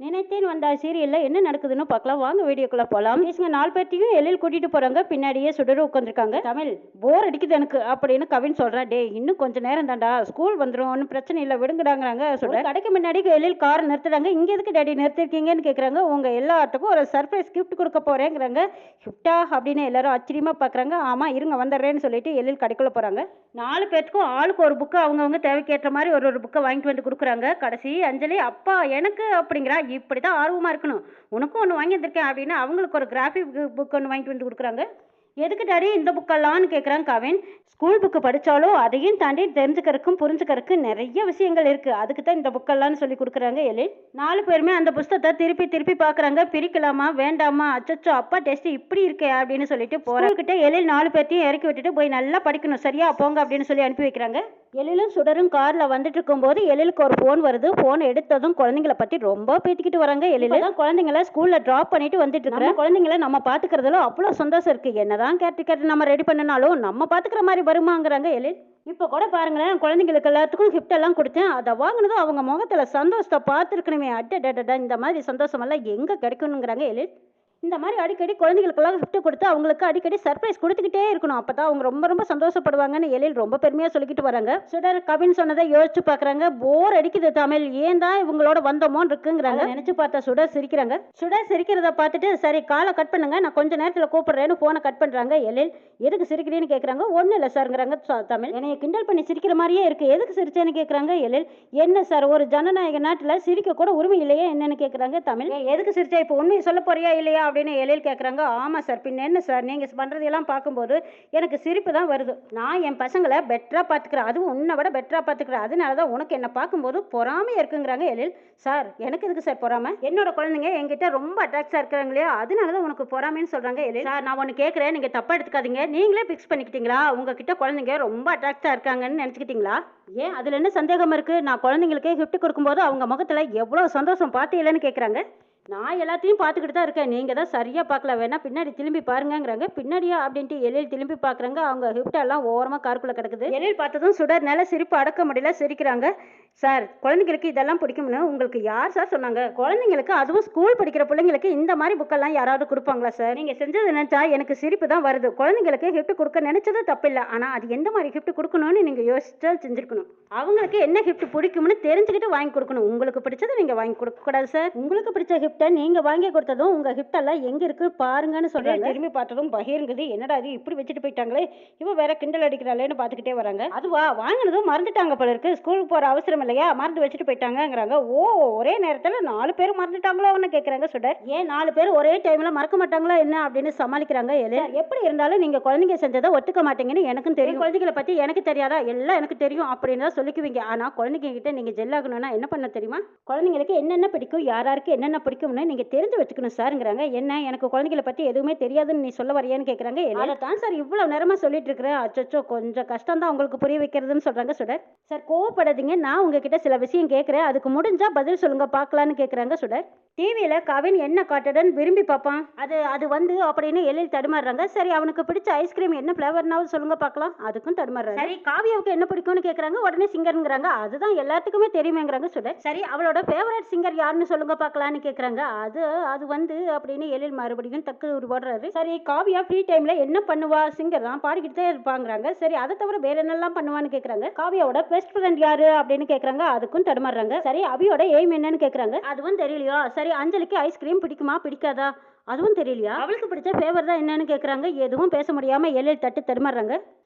நினைத்தேன் வந்தா சீரியல்ல என்ன நடக்குதுன்னு பார்க்கலாம் வாங்க வீடியோக்குள்ள போலாம். பேசுங்க 4 பேர்த்தையும் எழில் கூட்டிட்டு போறாங்க. பின்னாடியே சுடரு உட்காந்துருக்காங்க. தமிழ் போர் அடிக்குது எனக்கு அப்படின்னு கவின் சொல்றா. டே இன்னும் கொஞ்சம் நேரம் தாண்டா ஸ்கூல் வந்துடும் ஒன்றும் பிரச்சனை இல்லை விடுங்கடாங்கிறாங்க. சொல்ற கடைக்கு முன்னாடி எழில் கார் நிறுத்துறாங்க. இங்க எதுக்கு டேடி நிறுத்திருக்கீங்கன்னு கேட்குறாங்க. உங்க எல்லாத்துக்கும் ஒரு சர்ப்ரைஸ் கிஃப்ட் கொடுக்க போறேங்கிறாங்க. கிஃப்டா அப்படின்னு எல்லாரும் ஆச்சரியமா பார்க்குறாங்க. ஆமா இருங்க வந்துடுறேன்னு சொல்லிட்டு எழில் கடைக்குள்ள போறாங்க. 4 பேருக்கும் ஆளுக்கு ஒரு புக்கு அவங்கவுங்க தேவைக்கேற்ற மாதிரி ஒரு ஒரு புக்கை வாங்கிட்டு வந்து கொடுக்குறாங்க. கடைசி அஞ்சலி அப்பா எனக்கு அப்படிங்கிறா. இப்படி தான் ஆர்வமாக இருக்கணும், உனக்கும் ஒன்று வாங்கி வந்திருக்கேன் அப்படின்னு அவங்களுக்கு ஒரு கிராஃபிக் புக் ஒன்று வாங்கிட்டு வந்து கொடுக்குறாங்க. எதுக்கு டாடி இந்த புக்கெல்லாம்னு கேட்குறாங்க கவின். ஸ்கூல் புக்கு படித்தாலும் அதையும் தாண்டி தெரிஞ்சுக்கிறதுக்கும் புரிஞ்சுக்கிறதுக்கும் நிறைய விஷயங்கள் இருக்குது, அதுக்கு தான் இந்த புக்கெல்லாம்னு சொல்லி கொடுக்குறாங்க எழில். 4 பேருமே அந்த புஸ்தகத்தை திருப்பி திருப்பி பார்க்குறாங்க. பிரிக்கலாமா வேண்டாமா, அச்சச்சோ அப்பா டெஸ்ட் இப்படி இருக்கே அப்படின்னு சொல்லிட்டு போகிறக்கிட்ட எழில் 4 பேர்த்தையும் இறக்கி விட்டுட்டு போய் நல்லா படிக்கணும் சரியா போங்க அப்படின்னு சொல்லி அனுப்பி வைக்கிறாங்க. எழிலும் சுடரும் காரில் வந்துட்டு இருக்கும்போது எழிலுக்கு ஒரு ஃபோன் வருது. ஃபோன் எடுத்ததும் குழந்தைங்கள பற்றி ரொம்ப பேத்திக்கிட்டு வராங்க. எழில தான் குழந்தைங்கள ஸ்கூலில் ட்ராப் பண்ணிட்டு வந்துட்டு இருக்கிற குழந்தைங்கள நம்ம பார்த்துக்கிறதுல அவ்வளோ சந்தோஷம் இருக்குது. என்னதான் கேட்டு நம்ம ரெடி பண்ணினாலும் நம்ம பார்த்துக்கிற மாதிரி வருமாங்கிறாங்க எழில். இப்போ கூட பாருங்களேன், குழந்தைங்களுக்கு எல்லாத்துக்கும் கிஃப்ட் எல்லாம் கொடுத்தேன், அதை வாங்கினதும் அவங்க முகத்தில் சந்தோஷத்தை பார்த்துருக்கணுமே. அட்டடா இந்த மாதிரி சந்தோஷமெல்லாம் எங்கே கிடைக்கணுங்கிறாங்க எழில். இந்த மாதிரி அடிக்கடி குழந்தைகளுக்கெல்லாம் கிஃப்ட் கொடுத்து அவங்களுக்கு அடிக்கடி சர்ப்ரைஸ் கொடுத்துக்கிட்டே இருக்கணும், அப்போ தான் அவங்க ரொம்ப ரொம்ப சந்தோஷப்படுவாங்கன்னு எழில் ரொம்ப பெருமையாக சொல்லிக்கிட்டு வராங்க. சுடர் கவின் சொன்னதை யோசிச்சு பார்க்குறாங்க. போர் அடிக்குது தமிழ், ஏன் தான் இவங்களோட வந்தோமோன்னு இருக்குங்கிறாங்க. நினச்சி பார்த்தா சுடர் சிரிக்கிறாங்க. சுடர் சிரிக்கிறத பார்த்துட்டு சரி காலை கட் பண்ணுங்க, நான் கொஞ்சம் நேரத்தில் கூப்பிடுறேன்னு ஃபோனை கட் பண்ணுறாங்க. எழில் எதுக்கு சிரிக்கிறேன்னு கேட்குறாங்க. ஒன்றும் இல்லை சார்ங்கிறாங்க தமிழ். என்னைய கிண்டல் பண்ணி சிரிக்கிற மாதிரியே இருக்குது, எதுக்கு சிரிச்சேன்னு கேட்குறாங்க எழில். என்ன சார் ஒரு ஜனநாயக நாட்டில் சிரிக்க கூட உரிமை இல்லையே என்னன்னு கேட்குறாங்க தமிழ். எதுக்கு சிரிச்சா இப்போ உண்மையை சொல்ல போறியா இல்லையா அப்படின்னு எழில் கேட்குறாங்க. ஆமாம் சார் பின்ன என்ன சார், நீங்கள் பண்ணுறதெல்லாம் பார்க்கும்போது எனக்கு சிரிப்பு தான் வருது. நான் என் பசங்களை பெட்டராக பார்த்துக்கிறேன், அதுவும் உன்னை விட பெட்டராக பார்த்துக்கிறேன், அதனால தான் உனக்கு என்னை பார்க்கும்போது பொறாமையாக இருக்குங்கிறாங்க எழில். சார் எனக்கு எதுக்கு சார் பொறாமை, என்னோட குழந்தைங்க என்கிட்ட ரொம்ப அட்ராக்டாக இருக்கிறாங்க இல்லையா, அதனால தான் உனக்கு பொறாமைன்னு சொல்கிறாங்க எழில். சார் நான் ஒன்று கேட்குறேன், நீங்கள் தப்பாக எடுத்துக்காதீங்க, நீங்களே ஃபிக்ஸ் பண்ணிக்கிட்டீங்களா உங்ககிட்ட குழந்தைங்க ரொம்ப அட்ராக்டாக இருக்காங்கன்னு நினச்சிக்கிட்டீங்களா? ஏன் அதில் என்ன சந்தேகம் இருக்குது, நான் குழந்தைங்களுக்கே கிஃப்ட் கொடுக்கும்போது அவங்க முகத்தில் எவ்வளோ சந்தோஷம் பார்த்தீங்களேன்னு கேட்குறாங்க. நான் எல்லாத்தையும் பார்த்துக்கிட்டு தான் இருக்கேன், நீங்கள் தான் சரியாக பார்க்கல, வேணா பின்னாடி திரும்பி பாருங்கிறாங்க. பின்னாடியா அப்படின்ட்டு எழில் திரும்பி பார்க்குறாங்க. அவங்க கிஃப்டெல்லாம் ஓரமாக காருக்குள்ளே கிடக்குது. எழில் பார்த்ததும் சுடர் நில சிரிப்பு அடக்க முடியல சிரிக்கிறாங்க. சார் குழந்தைங்களுக்கு இதெல்லாம் பிடிக்கும்னு உங்களுக்கு யார் சார் சொன்னாங்க? குழந்தைங்களுக்கு அதுவும் ஸ்கூல் படிக்கிற பிள்ளைங்களுக்கு இந்த மாதிரி புக்கெல்லாம் யாராவது கொடுப்பாங்களா சார்? நீங்கள் செஞ்சது நினச்சா எனக்கு சிரிப்பு தான் வருது. குழந்தைங்களுக்கு கிஃப்ட் கொடுக்க நினச்சது தப்பில்லை, ஆனால் அது எந்த மாதிரி கிஃப்ட் கொடுக்கணும்னு நீங்கள் யோசிச்சா செஞ்சுருக்கணும். அவங்களுக்கு என்ன கிஃப்ட் பிடிக்கும்னு தெரிஞ்சுக்கிட்டு வாங்கி கொடுக்கணும். உங்களுக்கு பிடிச்சதை நீங்கள் வாங்கி கொடுக்கக்கூடாது சார். உங்களுக்கு பிடிச்ச கிஃப்ட் நீங்க வாங்கி கொடுத்ததும் உங்க கிஃப்ட் எல்லாம் எங்க இருக்கு பாருங்கன்னு சொல்றாங்க. திரும்பி பார்த்ததும் பகிர்ங்குது. என்னடா இது இப்படி வச்சுட்டு போயிட்டாங்களே, இவ வேற கிண்டல் அடிக்கிறாளேன்னு பார்த்துக்கிட்டே வராங்க. அதுவா வாங்கினதும் மறந்துட்டாங்க போல இருக்கு, ஸ்கூலுக்கு போற அவசரம் இல்லையா, மறந்து வச்சுட்டு போயிட்டாங்கிறாங்க. ஓ ஒரே நேரத்தில் 4 பேர் மறந்துட்டாங்களோன்னு கேட்குறாங்க சுடர். ஏன் 4 பேர் ஒரே டைம்ல மறக்க மாட்டாங்களா என்ன அப்படின்னு சமாளிக்கிறாங்க. எப்படி இருந்தாலும் நீங்க குழந்தைங்க செஞ்சதை ஒத்துக்க மாட்டீங்கன்னு எனக்கும் தெரியும், குழந்தைகளை பத்தி எனக்கு தெரியாதா, எல்லாம் எனக்கு தெரியும் அப்படின்னு தான் சொல்லிக்குவீங்க. ஆனா குழந்தைங்க கிட்ட நீங்க ஜெல்லாகணும்னா என்ன பண்ண தெரியுமா, குழந்தைங்களுக்கு என்னென்ன பிடிக்கும் யாராருக்கு என்னென்ன பிடிக்கும் நீங்க தெரிஞ்சு வச்சுக்கணும் சார்ங்கிறாங்க. என்ன எனக்கு குழந்தைகளை பத்தி எதுவுமே தெரியாதுன்னு நீ சொல்ல வரையான்னு கேட்குறாங்க. அதைத்தான் சார் இவ்வளவு நேரமா சொல்லிட்டு இருக்கிறேன். அச்சோ கொஞ்சம் கஷ்டம் தான் உங்களுக்கு புரிய வைக்கிறதுன்னு சொல்றாங்க சுடர். சார் கோவப்படாதீங்க, நான் உங்ககிட்ட சில விஷயம் கேட்குறேன், அதுக்கு முடிஞ்சா பதில் சொல்லுங்க பார்க்கலான்னு கேட்குறாங்க சுடர். டிவியில கவின் என்ன காட்டுடன் விரும்பி பார்ப்பான், அது வந்து அப்படின்னு எழில் தடுமாறுறாங்க. சரி அவனுக்கு பிடிச்ச ஐஸ்கிரீம் என்ன ஃப்ளேவர்னாவது சொல்லுங்க பார்க்கலாம், அதுக்கும் தடுமாறுறாங்க. சரி காவியாவுக்கு என்ன பிடிக்கும்னு கேட்குறாங்க. உடனே சிங்கருங்கிறாங்க. அதுதான் எல்லாத்துக்குமே தெரியுமேங்கிறாங்க சுடர். சரி அவளோட ஃபேவரட் சிங்கர் யாருன்னு சொல்லுங்க பார்க்கலான்னு கேட்குறாங்க. அது வந்து அப்படின்னு எழில் மறுபடியும் டக்கு உருவாடுறாரு. சரி காவியா ஃப்ரீ டைம்ல என்ன பண்ணுவா, சிங்கர் தான் பாடிக்கிட்டே இருப்பாங்கிறாங்க. சரி அதை தவிர வேற என்னெல்லாம் பண்ணுவான்னு கேட்குறாங்க. காவியாவோட பெஸ்ட் ஃப்ரெண்ட் யாரு அப்படின்னு கேட்குறாங்க. அதுக்கும் தடுமாறுறாங்க. சரி அபியோட எய்ம் என்னன்னு கேட்குறாங்க. அதுவும் தெரியலையா. சரி அஞ்சலிக்கு ஐஸ்கிரீம் பிடிக்குமா பிடிக்காதா, அதுவும் தெரியலையா. அவளுக்கு பிடிச்ச ஃபேவர் தான் என்னன்னு கேட்குறாங்க. எதுவும் பேச முடியாம எழில் தட்டு தடுமாறுறாங்க.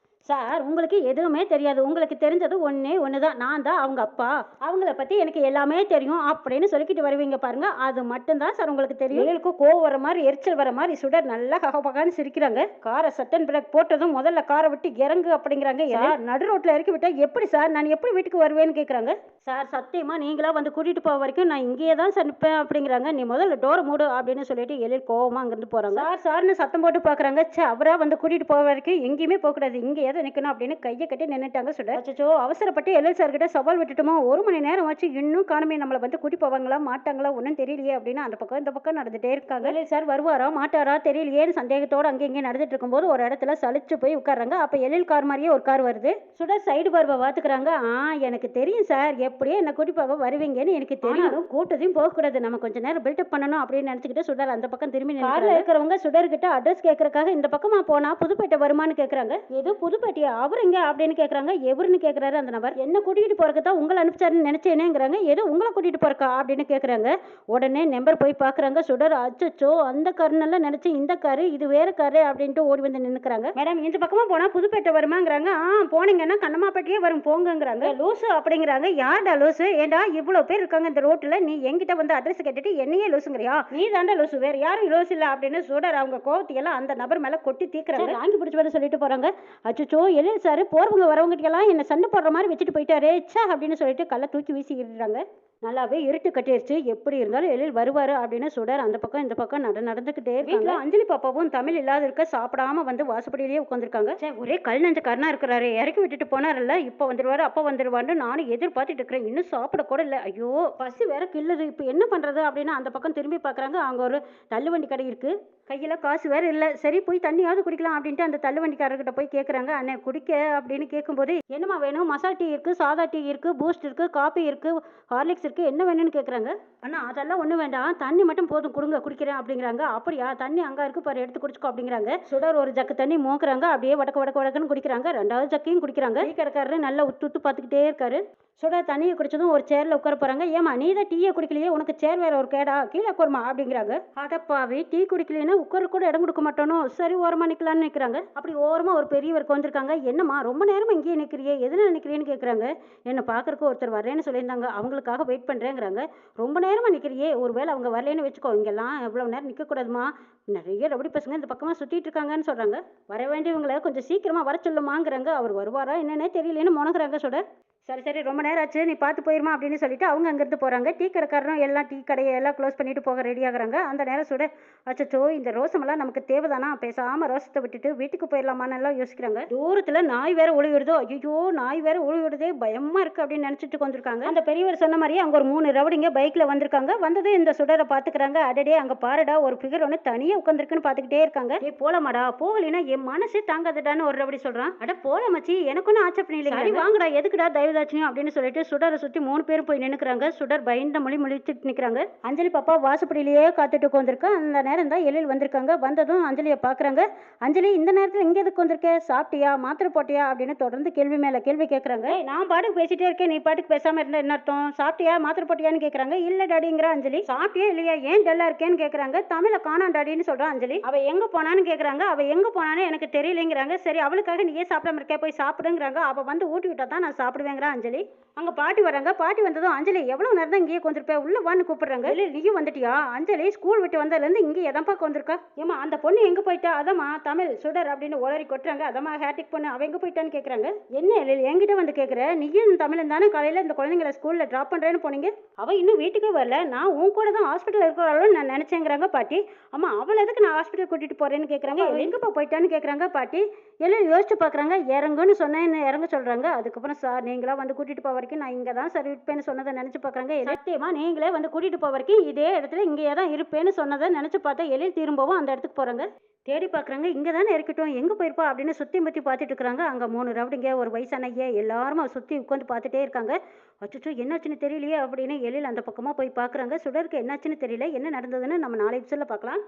சார் உங்களுக்கு எதுவுமே தெரியாது, உங்களுக்கு தெரிஞ்சது ஒன்று தான், நான் தான் அவங்க அப்பா, அவங்கள பற்றி எனக்கு எல்லாமே தெரியும் அப்படின்னு சொல்லிக்கிட்டு வருவீங்க பாருங்க, அது மட்டும்தான் சார் உங்களுக்கு தெரியும். எங்களுக்கு கோவம் வர மாதிரி எரிச்சல் வர மாதிரி சுடர் நல்லா ககபகான்னு சிரிக்கிறாங்க. காரை சட்டன் பிரேக் போட்டதும் முதல்ல காரை விட்டு இறங்கு அப்படிங்கிறாங்க. நடு ரோட்டில் இறக்கி விட்டா எப்படி சார், நான் எப்படி வீட்டுக்கு வருவேன்னு கேட்குறாங்க. சார் சத்தியமாக நீங்களா வந்து கூட்டிகிட்டு போக வரைக்கும் நான் இங்கேயே தான் சார் நிற்பேன் அப்படிங்கிறாங்க. நீ முதல்ல டோரை மூடு அப்படின்னு சொல்லிட்டு எழில் கோவமாக அங்கேருந்து போகிறாங்க. சார்னு சத்தம் போட்டு பார்க்குறாங்க. அவராக வந்து கூட்டிகிட்டு போக வரைக்கும் எங்கேயுமே போகக்கூடாது, இங்கே மரியாதை நிற்கணும் அப்படின்னு கையை கட்டி நின்றுட்டாங்க சுடர். அச்சோ அவசரப்பட்டு எல்எல் சார் கிட்ட சவால் விட்டுட்டோமோ, 1 மணி நேரம் ஆச்சு இன்னும் காணுமே, நம்மளை வந்து கூட்டி போவாங்களா மாட்டாங்களா ஒன்றும் தெரியலையே அப்படின்னு அந்த பக்கம் இந்த பக்கம் நடந்துட்டே இருக்காங்க. எல்எல் சார் வருவாரா மாட்டாரா தெரியலையேன்னு சந்தேகத்தோடு அங்கே இங்கே நடந்துட்டு இருக்கும்போது ஒரு இடத்துல சலிச்சு போய் உட்கார்றாங்க. அப்போ எல்எல் கார் மாதிரியே ஒரு கார் வருது. சுடர் சைடு பார்வை பார்த்துக்கிறாங்க. எனக்கு தெரியும் சார் எப்படியே என்ன கூட்டி போக வருவீங்கன்னு எனக்கு தெரியும், கூட்டத்தையும் போகக்கூடாது, நம்ம கொஞ்சம் நேரம் பில்டப் பண்ணணும் அப்படின்னு நினச்சிக்கிட்டு சுடர் அந்த பக்கம் திரும்பி காரில் இருக்கிறவங்க சுடர் கிட்ட அட்ரஸ் கேட்கறக்காக இந்த பக்கமா போனா புதுப்பேட்டை வருமானு கேட்குறாங்க. ஏதோ புதுப்பேட்டையா அவர் எங்க அப்படின்னு கேட்குறாங்க. எவருன்னு கேட்குறாரு அந்த நபர். என்ன கூட்டிகிட்டு போறதுக்கு தான் உங்களை அனுப்பிச்சாருன்னு நினைச்சேனேங்கிறாங்க. ஏதோ உங்களை கூட்டிகிட்டு போறக்கா அப்படின்னு கேட்குறாங்க. உடனே நம்பர் போய் பார்க்குறாங்க. சுடர் அச்சோ அந்த காருன்னெல்லாம் நினச்சேன், இந்த காரு இது வேற காரு அப்படின்ட்டு ஓடி வந்து நின்றுக்கிறாங்க. மேடம் இந்த பக்கமாக போனால் புதுப்பேட்டை வருமாங்கிறாங்க. போனீங்கன்னா கண்ணமாப்பேட்டையே வரும் போங்கங்கிறாங்க. லூசு அப்படிங்கிறாங்க. யார்டா லூசு? ஏண்டா இவ்வளோ பேர் இருக்காங்க இந்த ரோட்டில், நீ என்கிட்ட வந்து அட்ரஸ் கேட்டுட்டு என்னையே லூசுங்கிறியா? நீ தாண்டா லூசு, வேறு யாரும் லூசு இல்லை அப்படின்னு சுடர் அவங்க கோவத்தையெல்லாம் அந்த நபர் மேலே கொட்டி தீக்குறாங்க. வாங்கி பிடிச்சி வர சொல்லிட்டு போகிறாங்க. அச்சோ எல்எல் சார் போகிறவங்க வரவங்ககிட்டலாம் என்ன சண்டை போடுற மாதிரி வச்சுட்டு போயிட்டாரே சா அப்படின்னு சொல்லிட்டு கல்லை தூக்கி வீசிடுறாங்க. நல்லாவே இருட்டு கட்டிடுச்சு. எப்படி இருந்தாலும் எழில் வருவார் அப்படின்னு சுடர் அந்த பக்கம் இந்த பக்கம் நடந்துக்கிட்டே இருக்காங்க. அஞ்சலி பாப்பாவும் தமிழ் இல்லாத இருக்க சாப்பிடாம வந்து வாசப்படியிலேயே உட்காந்துருக்காங்க. ஒரே கல் நெஞ்சக்காரனா இருக்கிறாரு, இறக்கி விட்டுட்டு போனார்ல, இப்போ வந்துடுவாரு அப்போ வந்துடுவாருன்னு நானும் எதிர்பார்த்துட்டு இருக்கிறேன். இன்னும் சாப்பிட கூட இல்லை. ஐயோ பசி வேற கில்லுது, இப்போ என்ன பண்ணுறது அப்படின்னு அந்த பக்கம் திரும்பி பார்க்குறாங்க. அங்கே ஒரு தள்ளுவண்டி கடை இருக்குது. கையில் காசு வேறு இல்லை. சரி போய் தண்ணியாவது குடிக்கலாம் அப்படின்ட்டு அந்த தள்ளுவண்டிக்காரர்கிட்ட போய் கேட்குறாங்க. அண்ணே குடிக்க அப்படின்னு கேட்கும்போது என்னம்மா வேணும்? மசாலா டீ இருக்குது, சாதா டீ இருக்குது, பூஸ்ட் இருக்குது, காஃபி இருக்குது, ஹார்லிக்ஸ் இருக்குது, என்ன வேணும்னு கேட்குறாங்க. அண்ணா அதெல்லாம் ஒன்றும் வேண்டாம், தண்ணி மட்டும் போதும் கொடுங்க குடிக்கிறேன் அப்படிங்கிறாங்க. அப்படியா தண்ணி அங்கே இருக்குது பாரு எடுத்து குடிச்சுக்கோ அப்படிங்கிறாங்க. சுடர் ஒரு ஜக்கு தண்ணி மோக்குறாங்க. அப்படியே வடக்குன்னு குடிக்கிறாங்க. 2வது ஜக்கையும் குடிக்கிறாங்க. டீ கடைக்காரரு நல்லா உத்து பார்த்துக்கிட்டே இருக்காரு. சுடர் தண்ணியை குடிச்சதும் ஒரு சேரில் உட்கார போகிறாங்க. ஏமா நீ தான் டீயை குடிக்கலையே, உனக்கு சேர் வேற ஒரு கேடா, கீழே உட்காருமா அப்படிங்கிறாங்க. அடப்பாவி டீ குடிக்கலைன்னா உட்கார கூட இடம் கொடுக்க மாட்டோனோ, சரி ஓரமாக நிற்கலான்னு நிற்கிறாங்க. அப்படி ஓரமாக ஒரு பெரியவருக்கு வந்திருக்காங்க. என்னம்மா ரொம்ப நேரமாக இங்கேயே நிற்கிறியே, எதனால நிற்கிறேன்னு கேட்குறாங்க. என்னை பார்க்கறக்கு ஒருத்தர் வரேன்னு சொல்லியிருந்தாங்க, அவங்களுக்காக வெயிட் பண்ணுறேங்கிறாங்க. ரொம்ப நேரமாக நிற்கிறியே, ஒருவேளை அவங்க வரலேன்னு வச்சுக்கோ, இங்கெல்லாம் எவ்வளோ நேரம் நிற்கக்கூடாதுமா, நிறைய ரவுடி பசங்க இந்த பக்கமாக சுற்றிட்டு இருக்காங்கன்னு சொல்கிறாங்க. வர வேண்டியவங்களை கொஞ்சம் சீக்கிரமாக வர சொல்லுமாங்கிறாங்க. அவர் வருவாரா என்னன்னே தெரியலேன்னு முனகுறாங்க சுடர். சரி ரொம்ப நேரம் ஆச்சு, நீ பார்த்து போயிருமா அப்படின்னு சொல்லிட்டு அவங்க அங்கேருந்து போகிறாங்க. டீ கடைக்காரரும் எல்லாம் டீ கடையை எல்லாம் க்ளோஸ் பண்ணிட்டு போக ரெடி ஆகுறாங்க. அந்த நேரம் சுட அச்சோ இந்த ரோசமெல்லாம் நமக்கு தேவைதானா, பேசாமல் ரோசத்தை விட்டுட்டு வீட்டுக்கு போயிடலாமான்னு எல்லாம் யோசிக்கிறாங்க. தூரத்தில் நாய் வேற ஒளிவிடுதோ, ஐயோ நாய் வேற ஒளிவிடுதே பயமாக இருக்குது அப்படின்னு நினச்சிட்டு வந்துருக்காங்க. அந்த பெரியவர் சொன்ன மாதிரியே அங்கே ஒரு 3 ரவுடிங்க பைக்கில் வந்திருக்காங்க. வந்தது இந்த சுடரை பார்த்துக்கிறாங்க. அடடே அங்கே பாருடா ஒரு ஃபிகர் ஒன்று தனியாக உட்காந்துருக்குன்னு பார்த்துக்கிட்டே இருக்காங்க. ஏ போலாமாடா, போகலினா என் மனசு தாங்காதடான்னு ஒரு ரவுடி சொல்கிறான். அட போல மச்சி எனக்கு ஒன்றும் ஆச்சப்பணி இல்லை, சரி வாங்கடா எதுக்குடா தயவுதாச்சும் அப்படின்னு சொல்லிட்டு சுடரை சுற்றி 3 பேரும் போய் நின்னுக்கிறாங்க. சுடர் பயந்த முழிச்சுட்டு நிற்கிறாங்க. அஞ்சலி பாப்பா வாசப்படியிலேயே காத்துட்டு உட்காந்துருக்கா. அந்த நேரம் தான் எழில் வந்திருக்காங்க. வந்ததும் அஞ்சலியை பார்க்குறாங்க. அஞ்சலி இந்த நேரத்தில் இங்கே எதுக்கு வந்திருக்க, சாப்பிட்டியா மாத்திரை போட்டியா அப்படின்னு தொடர்ந்து கேள்வி மேலே கேள்வி கேட்குறாங்க. நான் பாட்டுக்கு பேசிட்டே இருக்கேன், நீ பாட்டுக்கு பேசாமல் இருந்தா என்ன அர்த்தம், சாப்பிட்டியா மாத்திரை போட்டியான்னு கேட்குறாங்க. இல்லை டாடிங்கிற அஞ்சலி. சாப்பிட்டியா இல்லையா, ஏன் டல்லா இருக்கேன்னு கேட்குறாங்க. தமிழை காணாம் டாடின்னு சொல்கிறான் அஞ்சலி. அவள் எங்கே போனான்னு கேட்குறாங்க. அவள் எங்கே போனான்னு எனக்கு தெரியலைங்கிறாங்க. சரி அவளுக்காக நீ ஏன் சாப்பிடாம இருக்க, போய் சாப்பிடுங்கிறாங்க. அவள் வந்து ஊட்டி விட்டா தான் நான் சாப்பிடுவேங்கிறான் அஞ்சலி. அங்கே பாட்டி வராங்க. பாட்டி வந்ததும் அஞ்சலி எவ்வளோ நேரம் தான் இங்கேயே கொண்டிருப்பேன், உள்ள வான்னு கூப்பிடுறாங்க. இல்லை நீயும் வந்துட்டியா? அஞ்சலி ஸ்கூல் விட்டு வந்ததுலேருந்து இங்கே எதப்பா கொண்டிருக்கா? ஏமா அந்த பொண்ணு எங்கே போயிட்டா? அதம்மா தமிழ் சுடர் அப்படின்னு உளறி கொட்டுறாங்க. அதம்மா ஹேட்டிக் பொண்ணு அவள் எங்கே போயிட்டான்னு கேட்குறாங்க. என்ன இல்லை என்கிட்ட வந்து கேட்குற, நீயும் தமிழும் தானே காலையில் இந்த குழந்தைங்களை ஸ்கூலில் ட்ராப் பண்ணுறேன்னு போனீங்க, அவள் இன்னும் வீட்டுக்கே வரல, நான் உன் கூட தான் ஹாஸ்பிட்டலில் இருக்கிறாலும் நான் நினச்சேங்கிறாங்க பாட்டி. அம்மா அவள் எதுக்கு நான் ஹாஸ்பிட்டல் கூட்டிகிட்டு போகிறேன்னு கேட்குறாங்க. எங்கேப்பா போயிட்டான்னு கேட்குறாங்க பாட்டி. எல்லாம் யோசிச்சு பார்க்குறாங்க. இறங்குன்னு சொன்னேன்னு இறங்க சொல்கிறாங்க. அதுக்கப்புறம் சார் நீங்களாம் வந்து கூட்டிகிட்டு போக வரைக்கும் நான் இங்கே தான் சார் இருப்பேன்னு சொன்னதை நினச்சி பார்க்குறாங்க. சத்தியமா நீங்களே வந்து கூட்டிகிட்டு போக வரைக்கும் இதே இடத்துல இங்கேயே தான் இருப்பேன்னு சொன்னதை நினச்சி பார்த்தா எழில் திரும்பவும் அந்த இடத்துக்கு போகிறாங்க. தேடி பார்க்குறாங்க. இங்கே தானே இருக்கட்டும், எங்கே போயிருப்பா அப்படின்னு சுற்றி முற்றி பார்த்துட்டு இருக்கிறாங்க. அங்கே 3 ரவுடிங்க ஒரு வயசான ஐயா எல்லாரும் சுற்றி உட்காந்து பார்த்துட்டே இருக்காங்க. அச்சோ என்னாச்சுன்னு தெரியலையே அப்படின்னு எழில் அந்த பக்கமாக போய் பார்க்குறாங்க. சுடருக்கு என்னாச்சுன்னு தெரியல. என்ன நடந்ததுன்னு நம்ம நாளை எபிசோடில் பார்க்கலாம்.